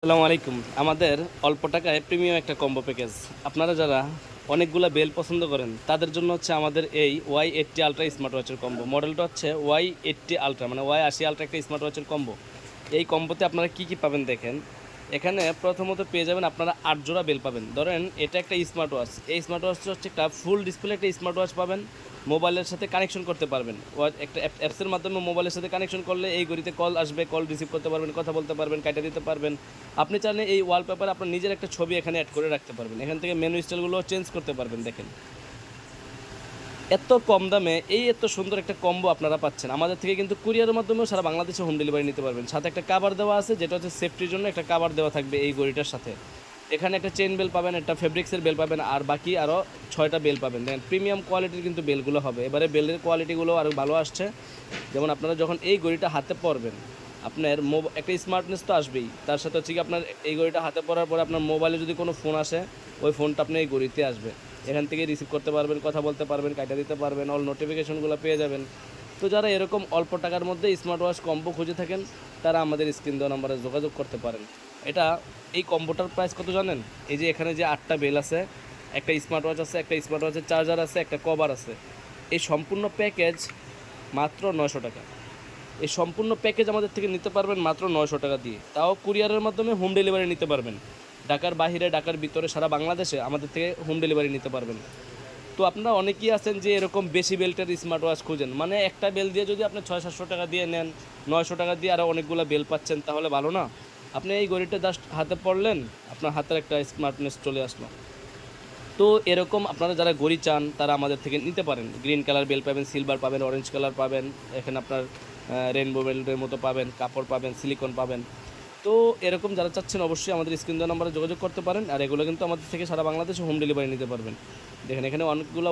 আসসালামু আলাইকুম। আমাদের অল্প টাকায় প্রিমিয়াম একটা কম্বো প্যাকেজ। আপনারা যারা অনেকগুলা বেল পছন্দ করেন তাদের জন্য হচ্ছে আমাদের এই Y80 আলট্রা স্মার্ট ওয়াচের কম্বো। মডেলটা হচ্ছে Y80 আলট্রা মানে Y80 আলট্রা একটা স্মার্ট ওয়াচের কম্বো। এই কম্বোতে আপনারা কি পাবেন দেখেন। এখানে প্রথমত পেয়ে যাবেন আপনারা ৮ জোড়া বেল পাবেন। ধরেন এটা একটা স্মার্ট ওয়াচ। এই স্মার্ট ওয়াচটা হচ্ছে একটা ফুল ডিসপ্লে একটা স্মার্ট ওয়াচ পাবেন। মোবাইলের সাথে কানেকশন করতে পারবেন। একটা অ্যাপসের মাধ্যমে মোবাইলের সাথে কানেকশন করলে এই ঘড়িতে কল আসবে, কল রিসিভ করতে পারবেন, কথা বলতে পারবেন, কাটা দিতে পারবেন। আপনি চাইলে এই ওয়ালপেপারে আপনার নিজের একটা ছবি এখানে অ্যাড করে রাখতে পারবেন। এখান থেকে মেনু স্টাইলগুলো চেঞ্জ করতে পারবেন। দেখেন এত কম দামে এত সুন্দর একটা কম্বো আপনারা পাচ্ছেন আমাদের থেকে, কিন্তু কুরিয়ারের মাধ্যমেও সারা বাংলাদেশে হোম ডেলিভারি নিতে পারবেন। সাথে একটা কাভার দেওয়া আছে, যেটা হচ্ছে সেফটির জন্য একটা কাভার দেওয়া থাকবে এই ঘড়িটার সাথে। এখানে একটা চেন বেল পাবেন, একটা ফেব্রিক্সের বেল পাবেন, আর বাকি আরও 6টা বেল পাবেন। দেখেন প্রিমিয়াম কোয়ালিটির কিন্তু বেলগুলো হবে। এবারে বেলের কোয়ালিটিগুলো আরও ভালো আসছে। যেমন আপনারা যখন এই ঘড়িটা হাতে পরবেন, আপনার একটা স্মার্টনেস তো আসবেই, তার সাথে হচ্ছে কি আপনার এই ঘড়িটা হাতে পরার পরে আপনার মোবাইলে যদি কোনো ফোন আসে, ওই ফোনটা আপনি এই ঘড়িতে আসবে। এখান থেকে রিসিভ করতে পারবেন, কথা বলতে পারবেন, কাটা দিতে পারবেন, অল নোটিফিকেশনগুলো পেয়ে যাবেন। তো যারা এরকম অল্প টাকার মধ্যে স্মার্ট ওয়াচ কম্বো খুঁজে থাকেন, তারা আমাদের স্ক্রিন দেওয়া নাম্বারে যোগাযোগ করতে পারেন। এটা এই কম্বোটার প্রাইস কত জানেন? এই যে এখানে যে 8টা বেল আছে, একটা স্মার্ট ওয়াচ আছে, একটা স্মার্ট ওয়াচের চার্জার আছে, একটা কভার আছে, এই সম্পূর্ণ প্যাকেজ মাত্র 900 টাকা। এই সম্পূর্ণ প্যাকেজ আমাদের থেকে নিতে পারবেন মাত্র 900 টাকা দিয়ে। তাও কুরিয়ারের মাধ্যমে হোম ডেলিভারি নিতে পারবেন। ঢাকার বাইরে, ঢাকার ভিতরে, সারা বাংলাদেশে আমাদের থেকে হোম ডেলিভারি নিতে পারবেন। তো আপনারা অনেকেই আছেন যে এরকম বেশি বেল্টের স্মার্ট ওয়াচ খুঁজেন, মানে একটা বেল দিয়ে যদি আপনি 600-700 টাকা দিয়ে নেন, 900 টাকা দিয়ে আরও অনেকগুলো বেল পাচ্ছেন, তাহলে ভালো না? আপনি এই ঘড়িটা জাস্ট হাতে পড়লেন, আপনার হাতের একটা স্মার্টনেস চলে আসলো। তো এরকম আপনারা যারা ঘড়ি চান তারা আমাদের থেকে নিতে পারেন। গ্রিন কালার বেল পাবেন, সিলভার পাবেন, অরেঞ্জ কালার পাবেন, এখানে আপনার রেনবো বেল্টের মতো পাবেন, কাপড় পাবেন, সিলিকন পাবেন। তো এরকম যারা চাচ্ছেন অবশ্যই আমাদের স্ক্রিন দেওয়া নাম্বারে যোগাযোগ করতে পারেন। আর এগুলো কিন্তু আমাদের থেকে সারা বাংলাদেশে হোম ডেলিভারি নিতে পারবেন। দেখেন এখানে অনেকগুলো